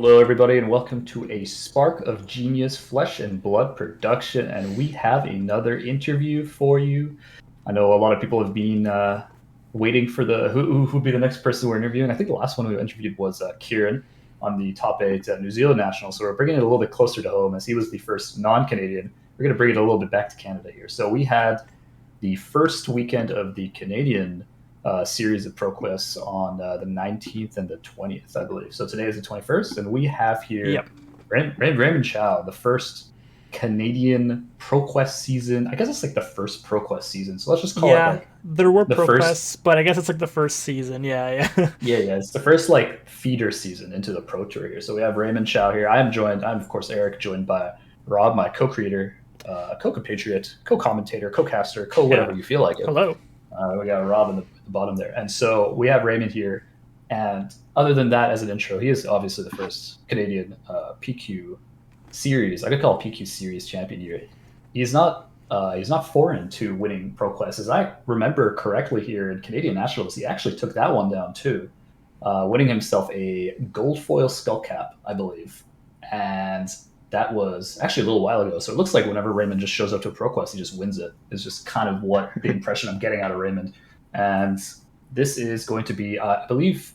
Hello, everybody, and welcome to a Spark of Genius Flesh and Blood production. And we have another interview for you. I know a lot of people have been waiting for the who'd be the next person we're interviewing. I think the last one we interviewed was Kieran on the top 8 New Zealand National. So we're bringing it a little bit closer to home as he was the first non-Canadian. We're going to bring it a little bit back to Canada here. So we had the first weekend of the Canadian series of ProQuest on the 19th and the 20th, I believe. So today is the 21st, and we have here Raymond Chow, the first Canadian ProQuest season. I guess it's like the first ProQuest season, so let's just call it like there were ProQuests, but I guess it's like the first season. Yeah. It's the first like feeder season into the Pro Tour here. So we have Raymond Chow here. I'm of course Eric, joined by Rob, my co-creator, co-compatriot, co-commentator, co-caster, whatever you feel like it. Hello. We got Rob in the bottom there. And so we have Raymond here. And other than that, as an intro, he is obviously the first Canadian PQ series. I could call it PQ series champion here. He's not foreign to winning ProQuest. As I remember correctly here in Canadian Nationals, he actually took that one down too, winning himself a gold foil skull cap, I believe. And that was actually a little while ago. So it looks like whenever Raymond just shows up to a ProQuest, he just wins it. It's just kind of what the impression I'm getting out of Raymond. And this is going to be, I believe,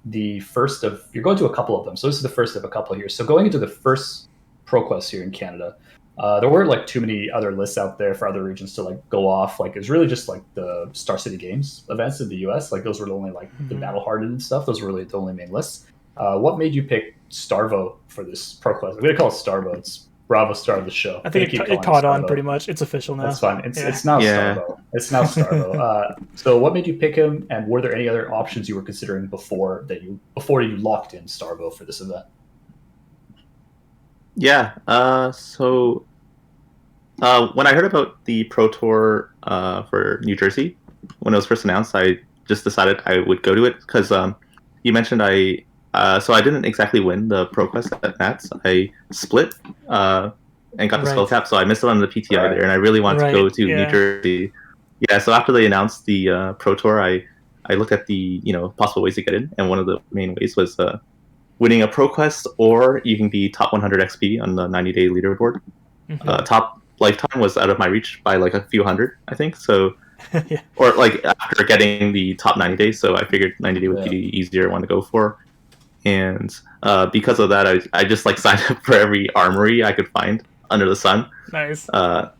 the first of, you're going to a couple of them. So this is the first of a couple here. So going into the first ProQuest here in Canada, there weren't like too many other lists out there for other regions to like go off. Like it's really just like the Star City Games events in the US. Like those were the only like the Battle Hardened and stuff. Those were really the only main lists. What made you pick Starvo for this ProQuest? I'm going to call it Starvo. It's Bravo star of the show. I think it caught on pretty much. It's official now. That's fine. It's now Starvo. It's now Starvo. So what made you pick him, and were there any other options you were considering before you locked in Starvo for this event? Yeah. So when I heard about the Pro Tour for New Jersey, when it was first announced, I just decided I would go to it because you mentioned so I didn't exactly win the ProQuest at Nats. I split and got the skull cap, so I missed it on the PTI there, and I really wanted to go to New Jersey. Yeah, so after they announced the Pro Tour, I looked at the possible ways to get in, and one of the main ways was winning a ProQuest, or you can be top 100 XP on the 90-day leaderboard. Top lifetime was out of my reach by like a few hundred, I think. So, or like after getting the top 90 days, so I figured 90 day would be the easier one to go for. And because of that, I just like signed up for every armory I could find under the sun. Nice. I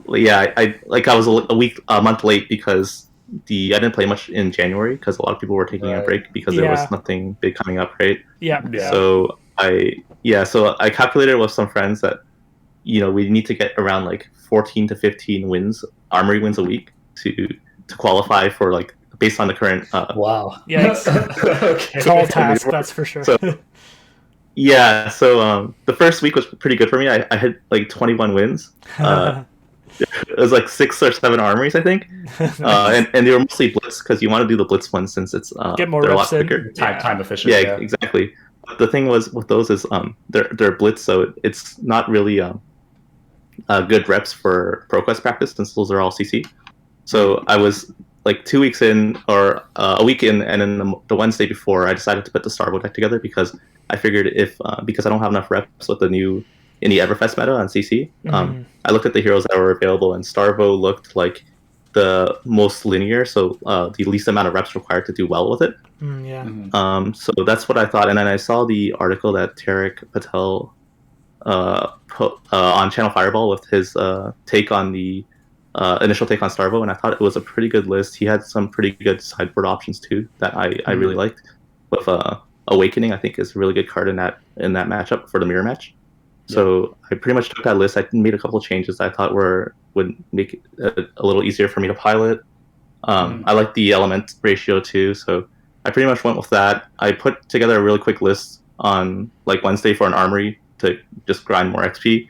was a month late because I didn't play much in January because a lot of people were taking a break because there was nothing big coming up, right? Yeah. So I calculated with some friends that we need to get around like 14 to 15 armory wins a week to qualify for like, based on the current wow. Yeah. Okay. Tall task, that's for sure. So the first week was pretty good for me. I had like 21 wins. It was like 6 or 7 armories, I think. And they were mostly blitz because you want to do the blitz ones since it's get more they're reps a lot quicker. Time efficient. Yeah, exactly. But the thing was with those is they're blitz, so it's not really good reps for ProQuest practice since those are all CC. So I was like 2 weeks in, or a week in, and then the Wednesday before, I decided to put the Starvo deck together because I figured because I don't have enough reps with the new in the Everfest meta on CC, I looked at the heroes that were available, and Starvo looked like the most linear, so the least amount of reps required to do well with it. So that's what I thought, and then I saw the article that Tarek Patel put on Channel Fireball with his take on the initial take on Starvo, and I thought it was a pretty good list. He had some pretty good sideboard options too that I really liked. With Awakening, I think is a really good card in that matchup for the mirror match. So I pretty much took that list. I made a couple of changes that I thought would make it a little easier for me to pilot. I like the element ratio too, so I pretty much went with that. I put together a really quick list on like Wednesday for an armory to just grind more XP.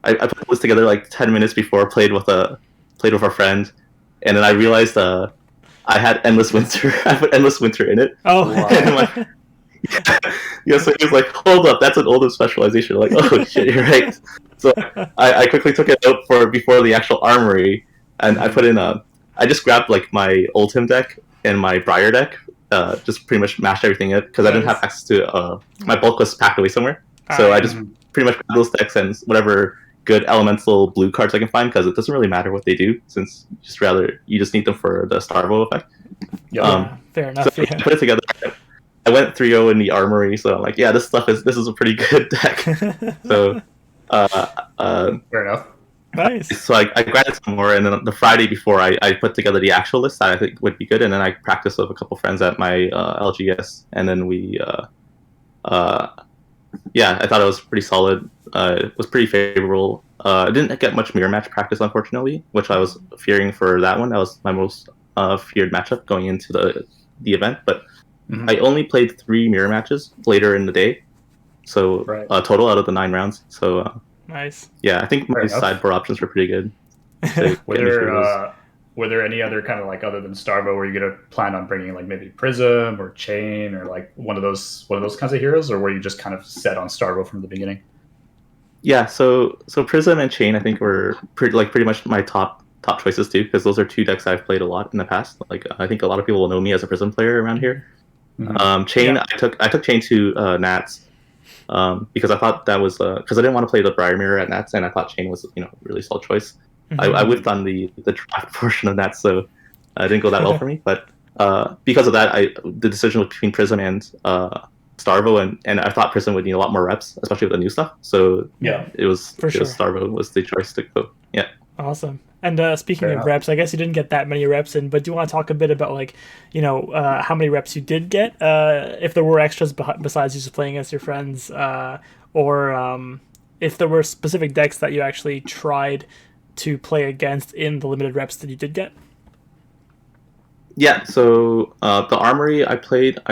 I put the list together like 10 minutes before, played with a friend, and then I realized I had Endless Winter. I put Endless Winter in it. Oh, wow. So he was like, hold up, that's an Oldhim specialization. Like, oh shit, you're right. So I quickly took it out before the actual armory, and I put in I just grabbed like my Oldhim deck and my Briar deck just pretty much mashed everything in because I didn't have access to my bulk was packed away somewhere. So I just pretty much grabbed those decks and whatever good elemental blue cards I can find because it doesn't really matter what they do since you just need them for the Starvo effect. Yeah, fair enough. So I put it together. I went 3-0 in the armory, so I'm like, yeah, this is a pretty good deck. So fair enough. Nice. So I grabbed some more, and then the Friday before I put together the actual list that I think would be good, and then I practiced with a couple friends at my LGS, and then we yeah, I thought it was pretty solid. It was pretty favorable. I didn't get much mirror match practice, unfortunately, which I was fearing for that one. That was my most feared matchup going into the event. But I only played 3 mirror matches later in the day, so total out of the 9 rounds. So nice. Yeah, I think my sideboard options were pretty good. Were there any other kind of like other than Starvo were you gonna plan on bringing like maybe Prism or Chain or like one of those kinds of heroes, or were you just kind of set on Starvo from the beginning? Yeah, so Prism and Chain I think were pretty much my top choices too, because those are 2 decks I've played a lot in the past. Like I think a lot of people will know me as a Prism player around here. Chain, I took Chain to Nats because I thought that was because I didn't want to play the Briar Mirror at Nats, and I thought Chain was a really solid choice. I whiffed on the draft portion of that, so it didn't go that well for me. But because of that, the decision was between Prism and Starvo, and I thought Prism would need a lot more reps, especially with the new stuff. So it was Starvo was the choice to go. Yeah. Awesome. And speaking of reps, I guess you didn't get that many reps in, but do you want to talk a bit about like, how many reps you did get, if there were extras besides just playing against your friends, or if there were specific decks that you actually tried to play against in the limited reps that you did get? Yeah, so the Armory I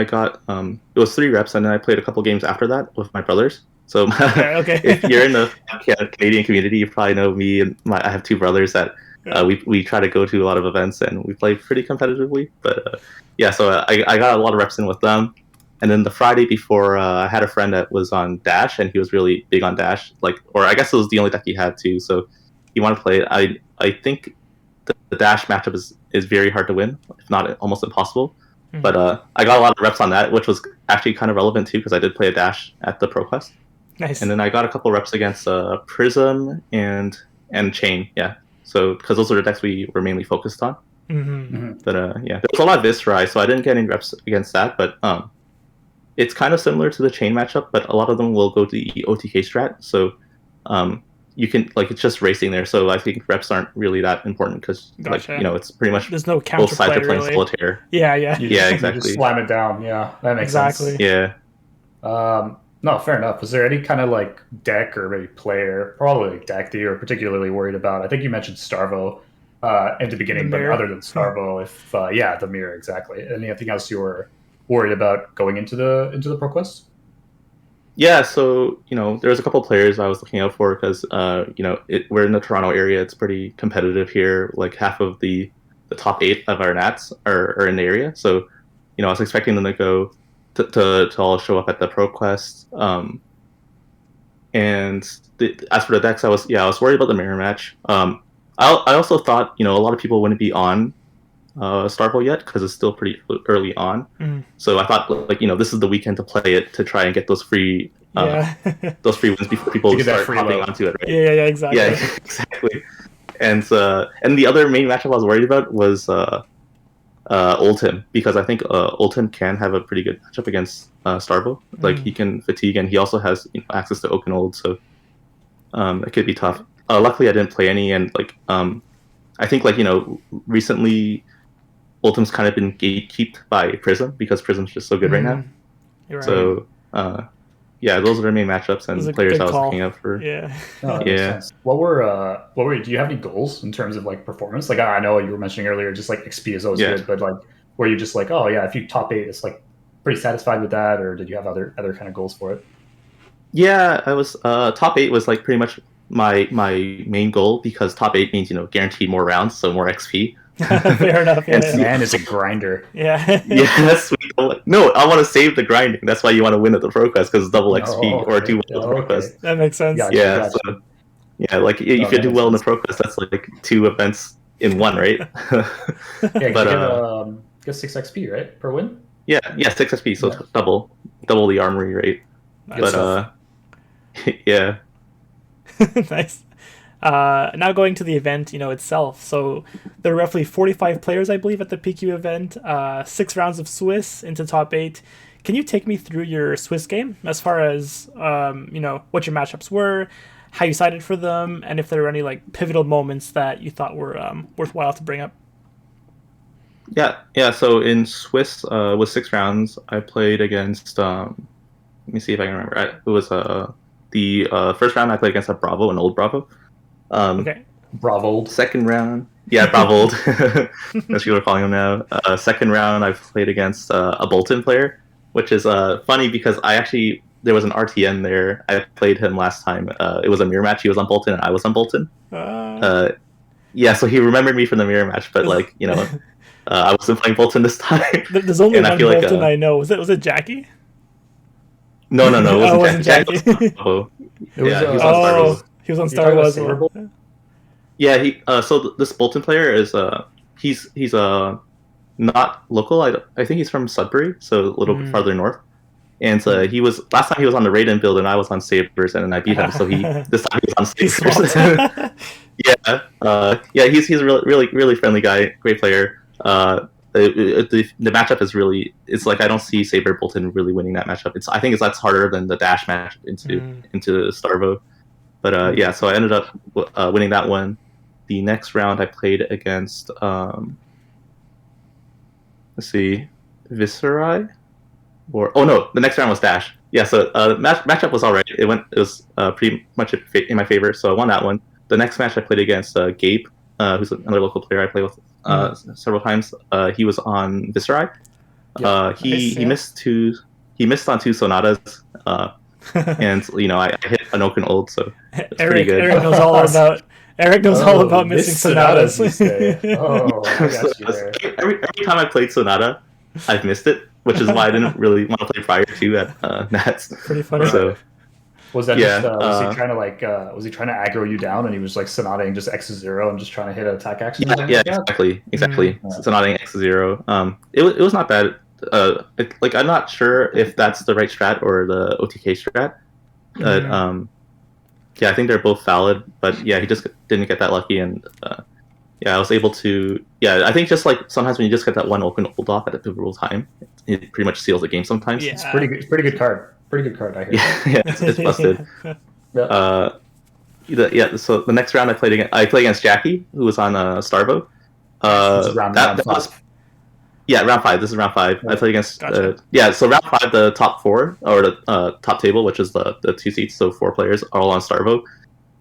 got it was 3 reps, and then I played a couple games after that with my brothers. So if you're in the Canadian community, you probably know me and I have 2 brothers that we try to go to a lot of events, and we play pretty competitively. But so I got a lot of reps in with them. And then the Friday before, I had a friend that was on Dash, and he was really big on Dash. Or I guess it was the only deck he had too. So he wanted to play it. I think the Dash matchup is very hard to win, if not almost impossible. But I got a lot of reps on that, which was actually kind of relevant too, because I did play a Dash at the PROQUEST. Nice. And then I got a couple reps against Prism and Chain, yeah. So because those are the decks we were mainly focused on. But there was a lot of Viscerai, so I didn't get any reps against that. But it's kind of similar to the Chain matchup, but a lot of them will go to the OTK strat. So you can it's just racing there. So I think reps aren't really that important because it's pretty much there's no both sides are playing really. solitaire. Yeah, exactly. You just slam it down. Yeah, that makes sense. Yeah. No, fair enough. Was there any kind of like deck or maybe player, probably like deck that you were particularly worried about? I think you mentioned Starvo at the beginning, but other than Starvo, the mirror, exactly. Anything else you were worried about going into the ProQuest? Yeah, so there's a couple players I was looking out for because we're in the Toronto area. It's pretty competitive here. Like half of the top 8 of our Nats are in the area. So I was expecting them to go to all show up at the ProQuest. As for the decks, I was worried about the mirror match. I also thought a lot of people wouldn't be on Starvo yet because it's still pretty early on. So I thought this is the weekend to play it to try and get those free those free wins before people start hopping onto it. Right? Yeah, exactly. Yeah, exactly. And the other main matchup I was worried about was Oldhim, because I think Oldhim can have a pretty good matchup against Starvo. Like he can fatigue, and he also has access to Oaken Old, so it could be tough. Luckily, I didn't play any, and I think recently Oldhim's kind of been gatekeeped by Prism because Prism's just so good right now. You're right. So those are their main matchups and players I was looking out for. Yeah. What were do you have any goals in terms of like performance? Like I know you were mentioning earlier, just like XP is always good, but like were you just like, oh yeah, if you top 8, it's like pretty satisfied with that, or did you have other kind of goals for it? Yeah, I was top 8 was like pretty much my main goal because top 8 means guaranteed more rounds, so more XP. Fair enough. Yeah, man is a grinder. Yeah. Yes. No, I want to save the grinding. That's why you want to win at the ProQuest because it's double XP or do well at the ProQuest. That makes sense. Gotcha. Like if you do well in the ProQuest, that's like 2 events in one, right? But get 6 XP right per win. Yeah, 6 SP, so Yeah. double the armory rate. Nice. But yeah. Nice. Now going to the event, itself. So there are roughly 45 players, I believe, at the PQ event. 6 rounds of Swiss into top 8. Can you take me through your Swiss game as far as what your matchups were, how you sided for them, and if there were any like pivotal moments that you thought were worthwhile to bring up? Yeah. So in Swiss, with 6 rounds, I played against. Let me see if I can remember. It was the first round I played against a Bravo, an old Bravo. Okay. Bravo. Second round, yeah, Bravo. That's what we're calling him now. Second round, I played against a Bolton player, which is funny because there was an RTN there. I played him last time. It was a mirror match. He was on Bolton and I was on Bolton. Yeah, so he remembered me from the mirror match, but I wasn't playing Bolton this time. There's only And I one feel Bolton I know. Was it Jackie? No, it wasn't Jackie. Jackie. It was, Yeah, he was on Starvo. He was on You're talking about Starvo as well. Saberbolt? Yeah, so this Bolton player is he's not local. I think he's from Sudbury, so a little bit farther north. And he was last time he was on the Raiden build, and I was on Sabers, and I beat him. So this time he was on Sabers. He's a really friendly guy, great player. The matchup is it's like I don't see Saber Bolton really winning that matchup. I think that's harder than the dash match into Starvo. But so I ended up winning that one. The next round I played against let's see, Viserai, the next round was Dash. Yeah, so the matchup was alright. It was pretty much in my favor, so I won that one. The next match I played against Gabe, who's another local player I play with several times. He was on Viserai. He missed on 2 Sonatas. And I hit an Oaken Old, so it's pretty good. Eric knows all about missing sonatas. You say. Oh, I got you there. Every time I played Sonata, I've missed it, which is why I didn't really want to play prior to at Nats. Pretty funny. So was that was he trying to was he trying to aggro you down, and he was like Sonataing just X0 and just trying to hit an attack action? Yeah, exactly. Sonataing X0. It was not bad. I'm not sure if that's the right strat or the OTK strat. But I think they're both valid. But yeah, he just didn't get that lucky, and I was able to. Yeah, I think just like sometimes when you just get that one open hold off at a pivotal time, it pretty much seals the game. Sometimes Yeah. It's pretty good card. Pretty good card, I hear. Yeah, it's busted. So the next round I played against Jackie, who was on Starvo. Round 5. Yeah, round 5. This is round 5. I played against. Gotcha. So round 5, the top 4 or the top table, which is the 2 seats, so 4 players are all on Starvo.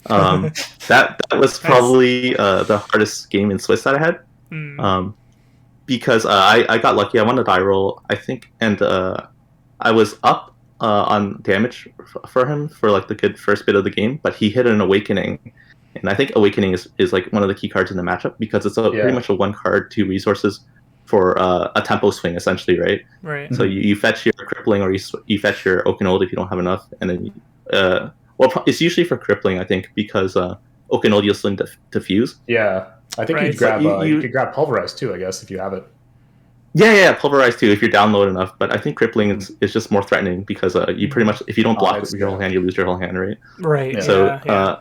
That was probably the hardest game in Swiss that I had. Because I got lucky. I won the die roll, I think, and I was up on damage for him for like the good first bit of the game, but he hit an Awakening, and I think Awakening is like one of the key cards in the matchup because it's pretty much a 1 card, 2 resources for a tempo swing essentially, right? Right. So you fetch your Crippling or you fetch your Oaken Old if you don't have enough, and then it's usually for Crippling, I think, because Oaken Old you'll still diffuse. Yeah, I think you could grab Pulverize too, I guess, if you have it. Yeah, Pulverize too if you're down low enough. But I think Crippling is just more threatening because you pretty much, if you don't block with your whole hand, you lose your whole hand, right? Right. Yeah. So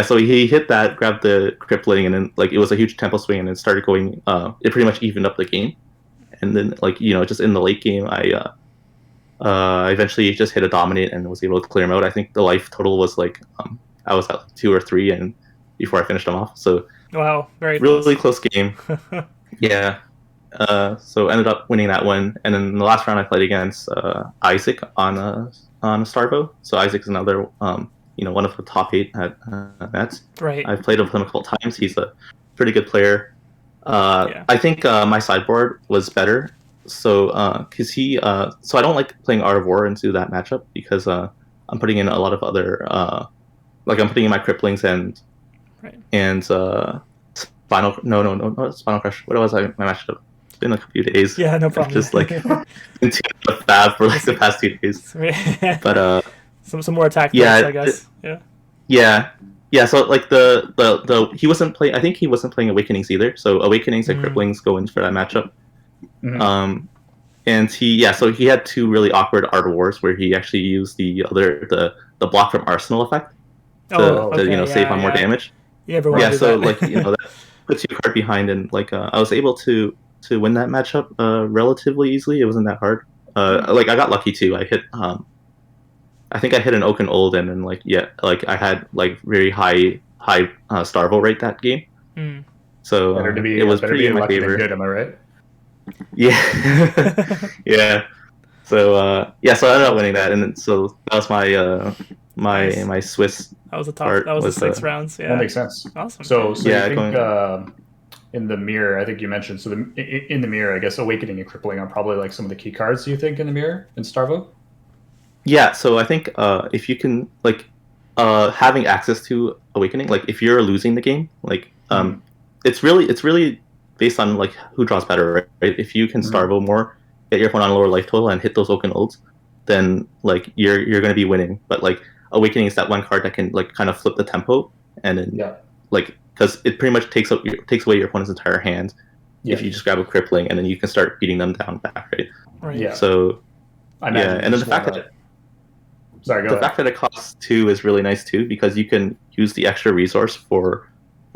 so he hit that, grabbed the Crippling, and then like it was a huge tempo swing, and it started going. It pretty much evened up the game, and then just in the late game, I eventually just hit a Dominate and was able to clear him out. I think the life total was like I was at 2 or 3, and before I finished him off. So wow, very really close game. Yeah. So ended up winning that one, and then the last round I played against Isaac on a Starvo. So Isaac is another one of the top 8 at Nets. Right. I've played with him a couple of times. He's a pretty good player. I think my sideboard was better. So because so I don't like playing Art of War into that matchup because I'm putting in a lot of other I'm putting in my Cripplings and Spinal Crush. What was my matchup? It's been like a few days. Yeah, no problem. I've just been to the fab for like the past 2 days. But some more attack I guess. Yeah. So like the he wasn't playing. I think he wasn't playing Awakenings either. So Awakenings and Cripplings go in for that matchup. and so he had two really awkward Art of Wars where he actually used the block from Arsenal effect to save on more damage. Yeah, everyone so that. that puts you a card behind, and I was able to win that matchup relatively easily. It wasn't that hard. I got lucky too. I hit I think I hit an Oaken Old, and then I had very high Starvo rate that game. So it was pretty in my favor. Good, am I right? Yeah, yeah. So so I ended up winning that, and then, so that was my Swiss. That was the top. That was the 6 rounds. Yeah, that makes sense. Awesome. So you think in the mirror, I think you mentioned in the mirror, I guess Awakening and Crippling are probably like some of the key cards. Do you think in the mirror in Starvo? Yeah, so I think if you can having access to Awakening, if you're losing the game, it's really based on who draws better, right? If you can Starvo more, get your opponent on a lower life total and hit those Oaken Olds, then you're going to be winning. But Awakening is that one card that can kind of flip the tempo, and then because it pretty much takes away your opponent's entire hand if you just grab a Crippling, and then you can start beating them down back, right? Right. Yeah. So and then the fact that it costs 2 is really nice too, because you can use the extra resource for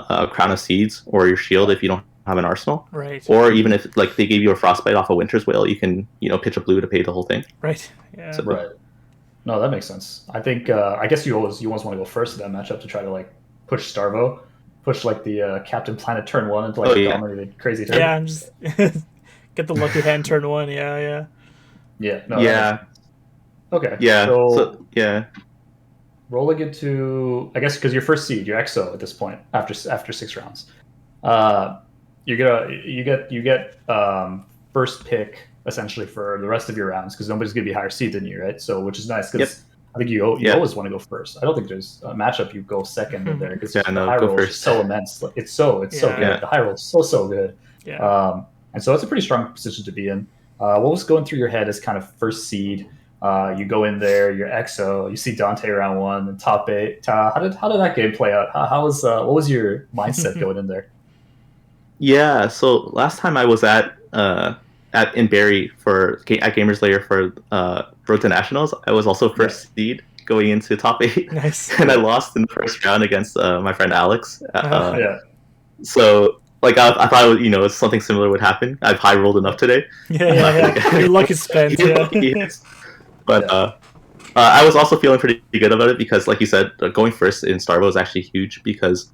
Crown of Seeds or your shield if you don't have an arsenal. Right. Or even if they gave you a Frostbite off a Winter's Wail, you can pitch a blue to pay the whole thing. Right. Yeah. So, right. No, that makes sense. I think I guess you always want to go first in that matchup to try to push Starvo, push the Captain Planet turn 1 into dominated crazy turn. Yeah, I'm just get the lucky hand turn 1. Yeah. Yeah. No, yeah. Okay. Yeah. So rolling into, I guess, because you're first seed, you're EXO at this point after 6 rounds. You get first pick essentially for the rest of your rounds because nobody's gonna be higher seed than you, right? So which is nice because I think you always want to go first. I don't think there's a matchup you go second in there because the high roll is so immense. It's so good. The high roll is so good. Yeah. And so it's a pretty strong position to be in. What was going through your head as kind of first seed? You go in there, you're EXO, you see Dante round 1, and top 8. How did that game play out? What was your mindset going in there? Yeah, so last time I was in Barrie at Gamers Lair for Road to Nationals, I was also first seed going into top 8. Nice. And I lost in the first round against my friend Alex. So I thought it's something similar would happen. I've high rolled enough today. Yeah. Your luck is spent. But I was also feeling pretty good about it because, like you said, going first in Starvo is actually huge because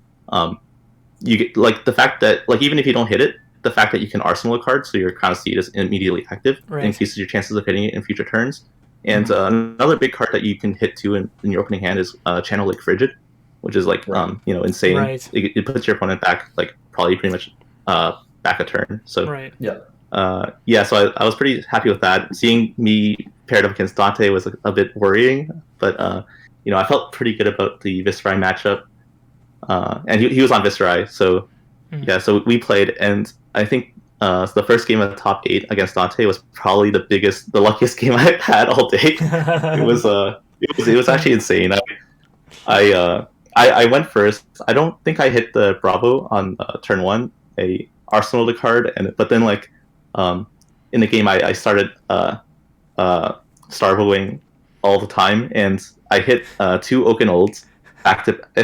you get the fact that even if you don't hit it, the fact that you can arsenal a card so your Crown of Seed is immediately active increases your chances of hitting it in future turns. And another big card that you can hit too in your opening hand is Channel Lake Frigid, which is insane. Right. It puts your opponent back probably pretty much back a turn. So so I was pretty happy with that. Seeing me paired up against Dante was a bit worrying, but I felt pretty good about the Viserai matchup. And he was on Viserai, so so we played, and I think the first game of the top 8 against Dante was probably the luckiest game I've had all day. It was actually insane. I went first. I don't think I hit the Bravo on turn 1. I arsenaled the card, but then in the game I started Starvoing all the time, and I hit 2 Oaken Olds I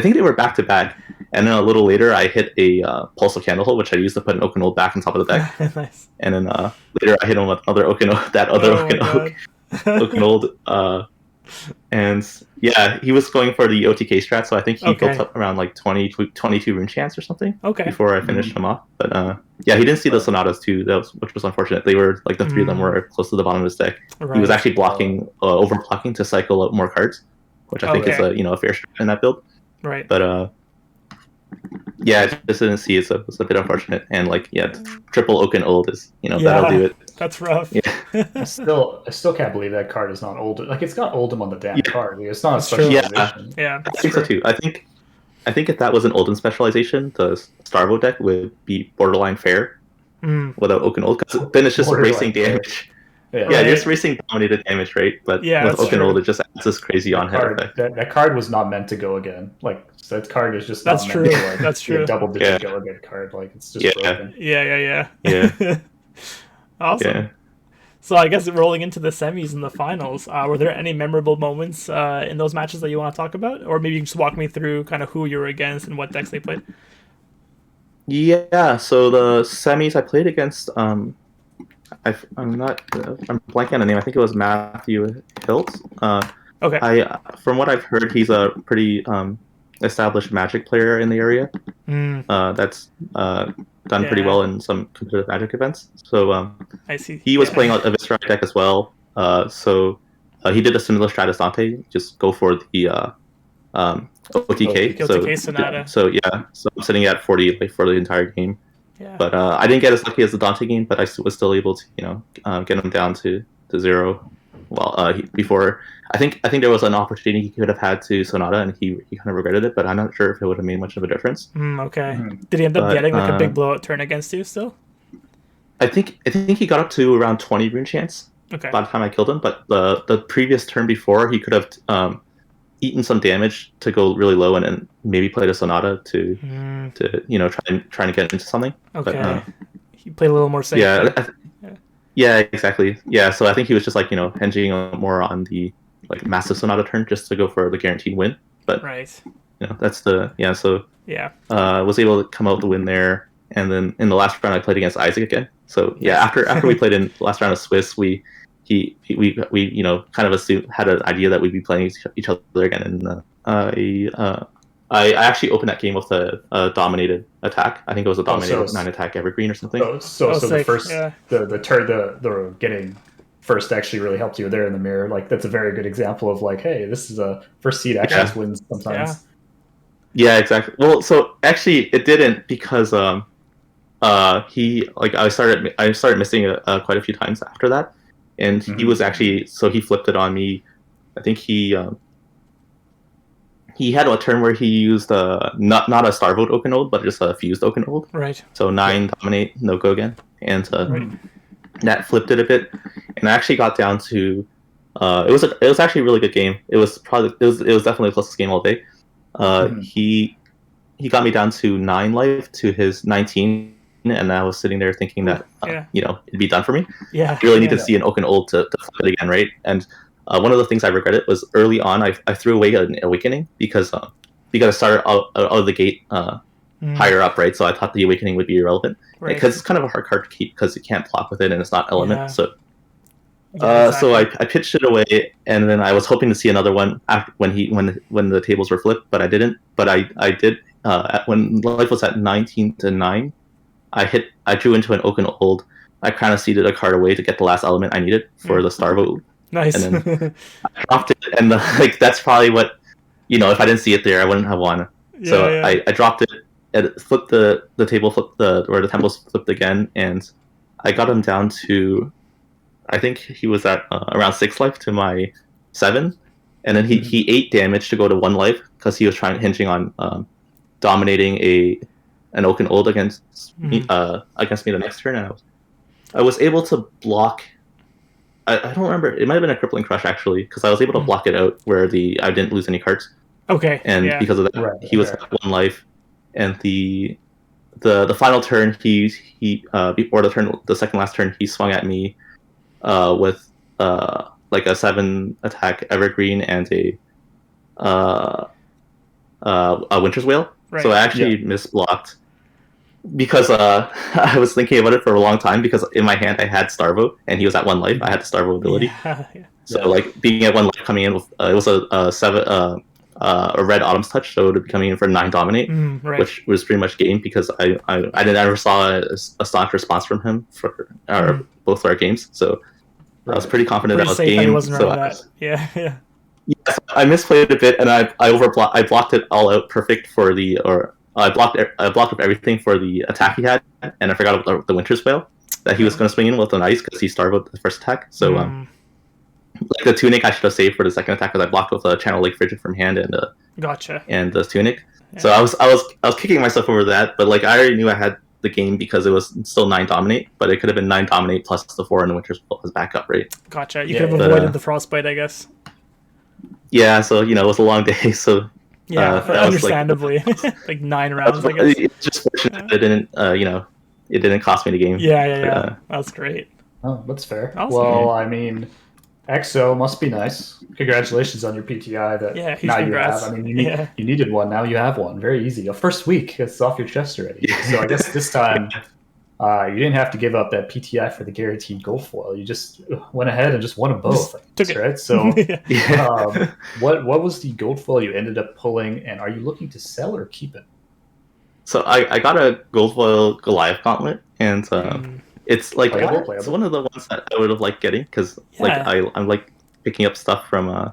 think they were back to back, and then a little later I hit a Pulse of Candlehold, which I used to put an Oaken Old back on top of the deck. Nice. And then later I hit him with other Oaken Old. And yeah, he was going for the OTK strat, so I think he built up around 22 rune chance or something before I finished him off. But he didn't see the Sonatas too, which was unfortunate. They were the 3 of them were close to the bottom of his deck. Right. He was actually blocking, overblocking to cycle out more cards, which I think is a fair strat in that build. Right. But I just didn't see it, so it was a bit unfortunate. And triple Oaken Old is that'll do it. That's rough. Yeah. I still can't believe that card is not Oldhim. It's got Oldhim on the damn card. It's not a specialization. Yeah, I think so too. I think if that was an Oldhim specialization, the Starvo deck would be borderline fair without Oaken Old, because then it's just racing damage. Yeah, you're just racing dominated damage, right? But with Oaken Old, it just adds this crazy on-head effect. That card was not meant to go again. That card is just that's not true. meant to That's true. A double-digit go again card. It's just broken. Yeah. Yeah. Awesome. Yeah. So I guess rolling into the semis and the finals, were there any memorable moments in those matches that you want to talk about, or maybe you can just walk me through kind of who you were against and what decks they played? Yeah, so the semis I played against I'm blanking on the name. I think it was Matthew Hilt. Okay. From what I've heard, he's a pretty established Magic player in the area. That's done pretty well in some competitive Magic events. So I see. he was playing a Viscerai deck as well. So he did a similar strat as Dante, just go for the OTK. OTK Sonata. So I'm sitting at 40 like for the entire game. Yeah. But I didn't get as lucky as the Dante game, but I was still able to get him down to 0. Well, before I think there was an opportunity he could have had to Sonata, and he kind of regretted it. But I'm not sure if it would have made much of a difference. Okay. Did he end up getting like a big blowout turn against you still? I think he got up to around 20 rune chance by the time I killed him. But the previous turn before, he could have eaten some damage to go really low, and then maybe played a Sonata to trying to get into something. Okay. But, he played a little more safe. Yeah. Yeah, exactly. Yeah, so I think he was just like hinging more on the like massive Sonata turn just to go for the guaranteed win. But right. That's the So yeah. Was able to come out with the win there, and then in the last round I played against Isaac again. So yeah, after we played in the last round of Swiss, we kind of had an idea that we'd be playing each other again, and I actually opened that game with a dominated attack. I think it was a dominated 9 attack evergreen or something. So the first the turn the getting first actually really helped you there in the mirror. Like that's a very good example of like, hey, this is a first seed actually wins sometimes. Yeah, exactly. Well, so actually it didn't because I started missing quite a few times after that, and he was actually he flipped it on me. I think he had a turn where he used not a Starvo Oakenode, but just a fused Oakenode. Right. So 9 dominate, no go again, and that flipped it a bit, and I actually got down to. It was actually a really good game. It was definitely the closest game all day. He got me down to 9 life to his 19, and I was sitting there thinking that it'd be done for me. Yeah. I really need to see an Oakenode to flip it again, right? And one of the things I regretted was early on I threw away an Awakening because I started out of the gate higher up, right? So I thought the Awakening would be irrelevant because it's kind of a hard card to keep because you can't block with it and it's not element. So so I pitched it away, and then I was hoping to see another one after when the tables were flipped, but I didn't. But I did when life was at 19 to 9. I drew into an Oakenode. I kind of seeded a card away to get the last element I needed for the Starvo. Nice. And then I dropped it, and that's probably what if I didn't see it there, I wouldn't have won. I dropped it, and flipped the table, the temples flipped again, and I got him down to, I think he was at around 6 life to my 7, and then he 8 damage to go to 1 life because he was hinging on dominating an Oakenode against me the next turn, and I was able to block. I don't remember. It might have been a Crippling Crush actually, because I was able to block it out where I didn't lose any cards. Okay. And because of that, he was at 1 life, and the final turn before the second last turn, he swung at me with like a 7 attack Evergreen and a Winter's Wail. Right. So I actually misblocked because I was thinking about it for a long time because in my hand I had Starvo and he was at 1 life. I had the Starvo ability. So like being at 1 life coming in with it was a 7 a red Autumn's Touch, so it would be coming in for 9 dominate, which was pretty much game because I never saw a staunch response from him for both our games. So I was pretty confident that was game. Yes, I misplayed a bit, and I blocked it all out perfect for I blocked up everything for the attack he had, and I forgot about the Winter's Wail that he was going to swing in with an ice because he starved the first attack. So like the Tunic I should have saved for the second attack because I blocked with a Channel Lake Frigid from hand and and the Tunic. Yeah. So I was kicking myself over that, but like I already knew I had the game because it was still 9 dominate, but it could have been 9 dominate plus the 4 in the Winter's Wail as backup, right? Gotcha. You could have avoided the Frostbite, I guess. Yeah, so it was a long day, so understandably, like 9 rounds. I guess it's just fortunate that it didn't, it didn't cost me the game. Yeah. That's great. Oh, that's fair. Awesome. Well, I mean, EXO must be nice. Congratulations on your PTI that Yeah, huge now you have. congrats. I mean, Yeah. you needed one. Now you have one. Very easy. A first week, it's off your chest already. So I guess this time you didn't have to give up that PTI for the guaranteed gold foil. You just went ahead and just won them both, Just took it. right? So, Yeah. Yeah. what was the gold foil you ended up pulling, and are you looking to sell or keep it? So I got a gold foil Goliath gauntlet, and it's like Playable. it's one of the ones that I would have liked getting because like Yeah. I'm like picking up stuff from I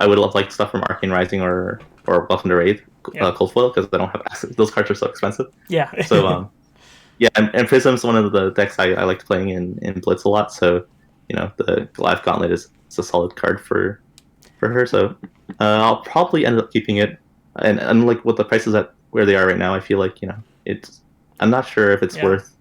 would have liked stuff from Arcane Rising or Welcome to Raid Yeah. gold foil because I don't have access. Those cards are so expensive. Yeah. So yeah, and Prism's one of the decks I liked playing in Blitz a lot. So the Goliath Gauntlet is a solid card for her. So I'll probably end up keeping it. And like with the prices at where they are right now, I feel like it's. I'm not sure if it's Yeah. worth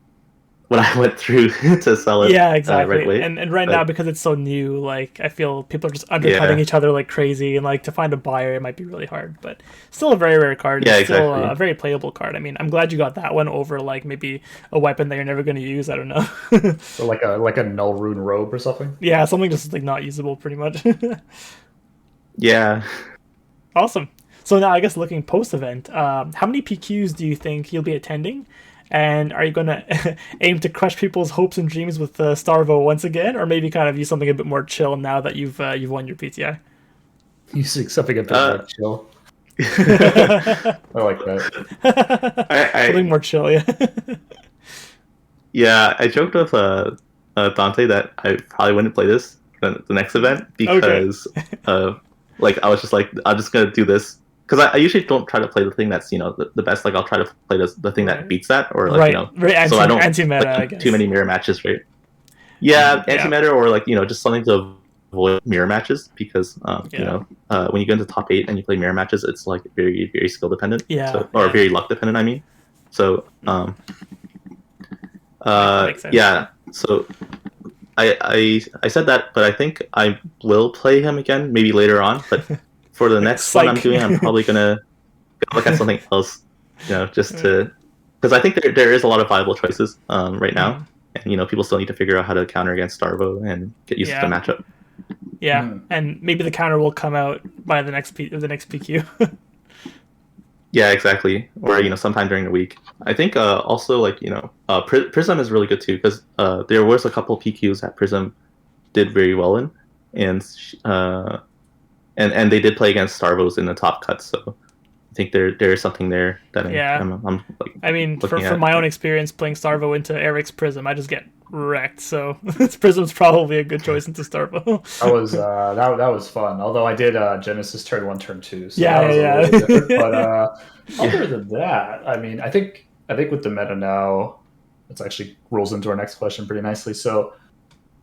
what I went through to sell it. Yeah, exactly. Right away. And right But- now, because it's so new, like I feel people are just undercutting Yeah. each other like crazy, and like to find a buyer, it might be really hard. But still a very rare card. Yeah, It's still exactly. a very playable card. I mean, I'm glad you got that one over like maybe a weapon that you're never going to use. I don't know. So like a null rune robe or something. Yeah, something just like not usable, pretty much. Yeah. Awesome. So now I guess looking post event, how many PQs do you think you'll be attending? And are you going to aim to crush people's hopes and dreams with Starvo once again, or maybe kind of use something a bit more chill now that you've won your PTI? Using something a bit more chill. I like that. Something more chill, yeah. Yeah, I joked with Dante that I probably wouldn't play this the next event because like I was just like I'm just gonna do this because I usually don't try to play the thing that's the best. Like I'll try to play the thing that beats that or like Very so I don't anti-meta, I like, guess. too many mirror matches, right? Yeah, anti-meta or like just something to avoid mirror matches because when you go into top 8 and you play mirror matches, it's like very very skill dependent. Yeah, or yeah. very luck dependent. I mean, so makes sense. yeah. So I said that, but I think I will play him again maybe later on. But for the next one I'm Psych. doing, I'm probably gonna look at something else, just to because I think there is a lot of viable choices right now, and people still need to figure out how to counter against Starvo and get used to the matchup. Yeah, and maybe the counter will come out by the next PQ. Yeah, exactly. Or sometime during the week. I think also like Prism is really good too because there was a couple PQs that Prism did very well in, and they did play against Starvos in the top cut. So I think there is something there that I'm like. I mean, looking from my own experience playing Starvo into Eric's Prism, I just get wrecked. So Prism's probably a good choice into Starvo. That was that was fun. Although I did Genesis turn 1, turn 2. So Yeah, that was yeah. a little different. But other than that, I mean, I think with the meta now, it actually rolls into our next question pretty nicely. So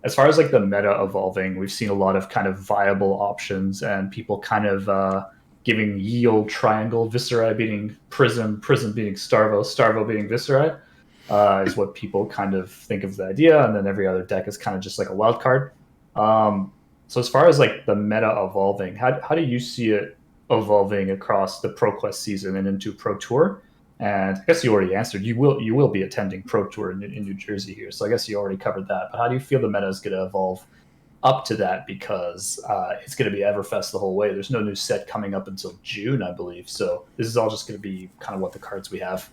as far as like the meta evolving, we've seen a lot of kind of viable options and people kind of giving yield triangle, Viscerai beating Prism, Prism beating Starvo, Starvo beating Viscerai. Is what people kind of think of the idea, and then every other deck is kind of just like a wild card. So as far as like the meta evolving, how do you see it evolving across the ProQuest season and into Pro Tour? And I guess you already answered. You will be attending Pro Tour in New Jersey here, so I guess you already covered that. But how do you feel the meta is going to evolve up to that? Because it's going to be Everfest the whole way. There's no new set coming up until June, I believe. So this is all just going to be kind of what the cards we have.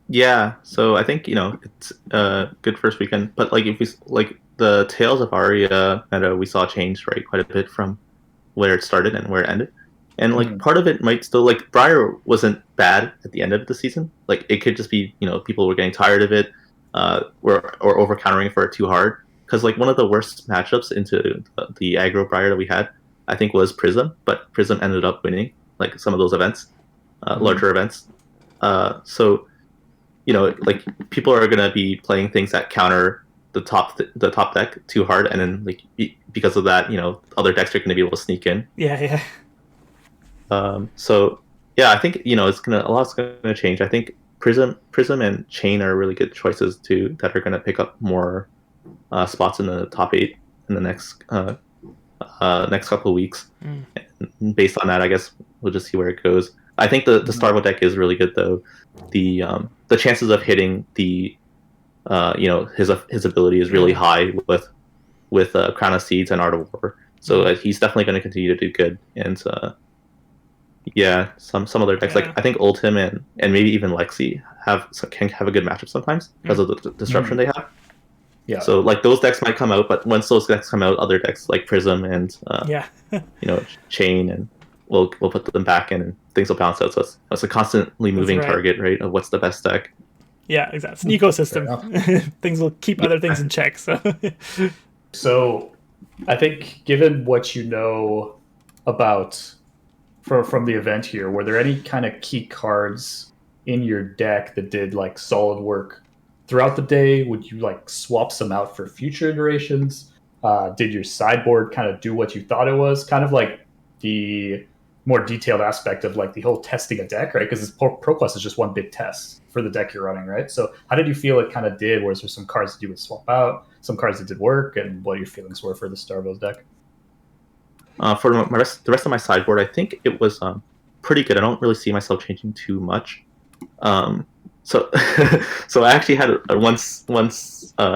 Yeah, so I think it's a good first weekend, but like if we like the Tales of Aria meta, we saw change quite a bit from where it started and where it ended, and like part of it might still like Briar wasn't bad at the end of the season. Like it could just be people were getting tired of it, or over countering for it too hard. Because like one of the worst matchups into the aggro Briar that we had, I think was Prism, but Prism ended up winning like some of those events, larger events. So. Like people are gonna be playing things that counter the top deck too hard, and then like because of that, other decks are gonna be able to sneak in. Yeah. So yeah, I think a lot's gonna change. I think Prism and Chain are really good choices too that are gonna pick up more spots in the top 8 in the next couple of weeks. And based on that, I guess we'll just see where it goes. I think the Starvo deck is really good though. The chances of hitting the his ability is really high with Crown of Seeds and Art of War. So he's definitely going to continue to do good. And some other decks like I think Ultim and maybe even Lexi can have a good matchup sometimes because of the disruption they have. Yeah. So like those decks might come out, but once those decks come out, other decks like Prism and Chain and we'll put them back in and things will balance out. So it's a constantly moving target, right? Of what's the best deck. Yeah, exactly. It's an ecosystem. Things will keep other things in check. So I think given what you know about from the event here, were there any kind of key cards in your deck that did like solid work throughout the day? Would you like swap some out for future iterations? Did your sideboard kind of do what you thought it was? Kind of like the more detailed aspect of like the whole testing a deck, right? Because ProQuest is just one big test for the deck you're running, right? So how did you feel it kind of did? Was there some cards that you would swap out, some cards that did work, and what your feelings were for the Starvos deck? For the rest of my sideboard, I think it was pretty good. I don't really see myself changing too much. So I actually had one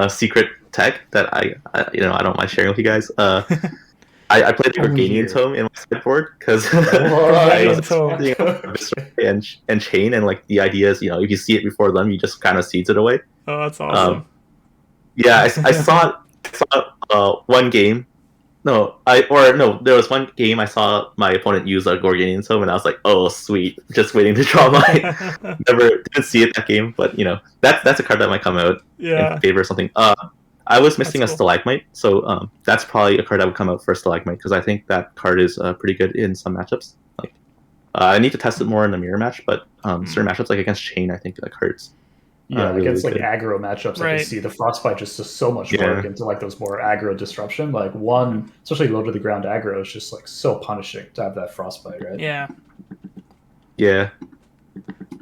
secret tech that I don't mind sharing with you guys. I played the Organian Tome in my sideboard because I was expecting and Chain, and like the idea is, if you see it before them, you just kind of seeds it away. Oh, that's awesome. I saw one game. There was one game I saw my opponent use a Gorganian Tome, and I was like, oh, sweet, just waiting to draw my. Didn't see it that game, but that's a card that might come out in favor of something. I was missing a Stalagmite, so that's probably a card that would come out for Stalagmite because I think that card is pretty good in some matchups. Like, I need to test it more in the mirror match, but certain matchups like against Chain, I think that card's really against like good. aggro matchups, I can see the Frostbite just does so much work into like those more aggro disruption. Like one, especially low to the ground aggro, is just like so punishing to have that Frostbite, right? Yeah,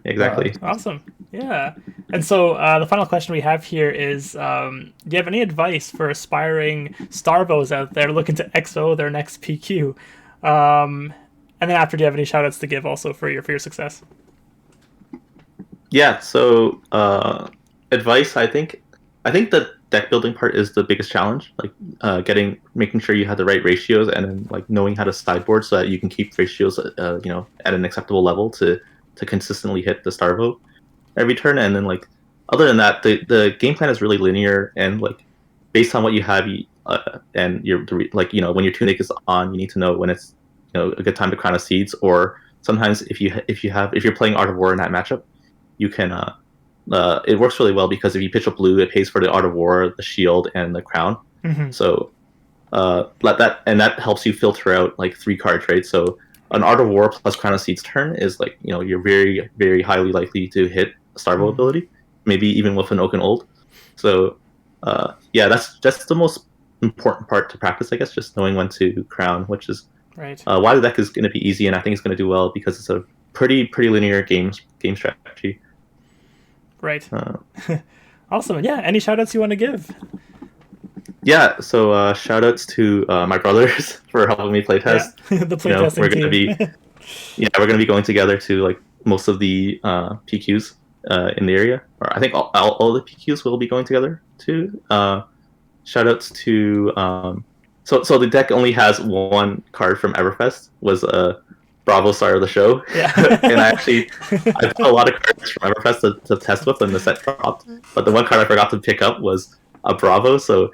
exactly. Awesome. Yeah. And so the final question we have here is, do you have any advice for aspiring Starvos out there looking to XO their next PQ? And then after, do you have any shout outs to give also for your success? Yeah, so advice, I think the deck building part is the biggest challenge. Like making sure you have the right ratios and then like knowing how to sideboard so that you can keep ratios at an acceptable level to consistently hit the Starvo every turn. And then like other than that, the game plan is really linear and like based on what you have and when your Tunic is on, you need to know when it's a good time to Crown of Seeds, or sometimes if you're playing Art of War in that matchup, you can it works really well because if you pitch a blue, it pays for the Art of War, the shield, and the crown. So that helps you filter out like 3 cards, right? So an Art of War plus Crown of Seeds turn is like you're very, very highly likely to hit Starvo ability, maybe even with an Oaken Old. So that's the most important part to practice, I guess, just knowing when to crown, which is why the deck is going to be easy, and I think it's going to do well because it's a pretty linear game strategy. Right. Awesome. Yeah. Any shout outs you want to give? Yeah. So shout outs to my brothers for helping me playtest. The playtesting we're going to be we're going to be going together to like most of the PQs in the area, or I think all the PQs will be going together too. Shout outs to so the deck only has one card from Everfest, was Bravo star of the show. And I put a lot of cards from Everfest to test with when the set dropped, but the one card I forgot to pick up was a Bravo. So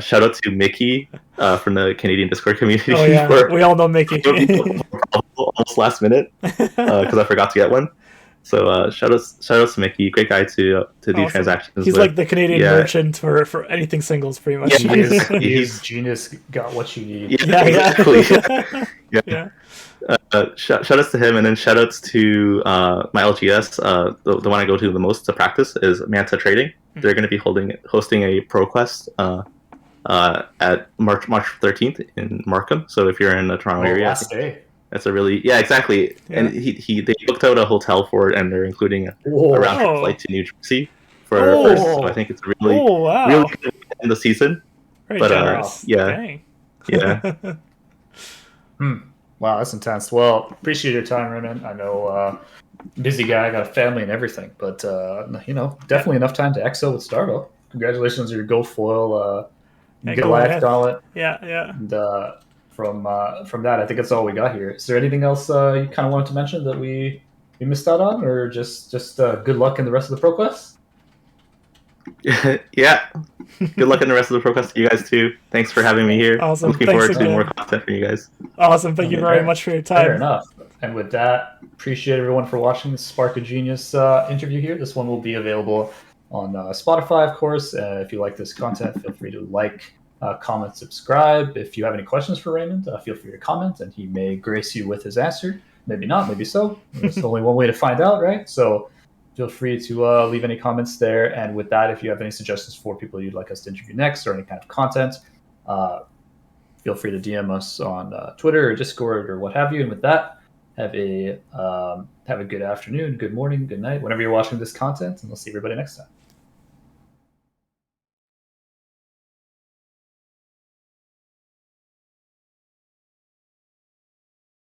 shout out to Mickey from the Canadian Discord community. Oh yeah, we all know Mickey. Almost last minute because I forgot to get one. So shout outs to Mickey, great guy to do transactions. He's like the Canadian merchant for anything singles, pretty much. He's genius. Got what you need. Exactly. Shout outs to him, and then shout outs to my LGS. The one I go to the most to practice is Manta Trading. They're going to be hosting a ProQuest at March 13th in Markham. So if you're in the Toronto area, last day. That's a really exactly. Yeah. And they booked out a hotel for it, and they're including a round trip flight to New Jersey for first. So I think it's really really good to end the season. Very generous. Yeah. Wow, that's intense. Well, appreciate your time, Raymond. I know busy guy, got a family and everything, but definitely enough time to exo with Starvo. Congratulations on your gold foil Yeah, Goliath gauntlet. Yeah. And from that, I think that's all we got here. Is there anything else you kind of wanted to mention that we missed out on, or just good luck in the rest of the ProQuest? Yeah. Good luck in the rest of the ProQuest. You guys too. Thanks for having me here. Awesome. I'm looking Thanks forward to again. more content from you guys. Awesome. Thank you very much for your time. Fair enough. And with that, appreciate everyone for watching this Spark of Genius interview here. This one will be available on Spotify, of course. If you like this content, feel free to like, comment, subscribe. If you have any questions for Raymond, feel free to comment, and he may grace you with his answer. Maybe not, maybe so. There's only one way to find out, right? So feel free to leave any comments there. And with that, if you have any suggestions for people you'd like us to interview next or any kind of content, feel free to DM us on Twitter or Discord or what have you. And with that, have a good afternoon, good morning, good night, whenever you're watching this content, and we'll see everybody next time.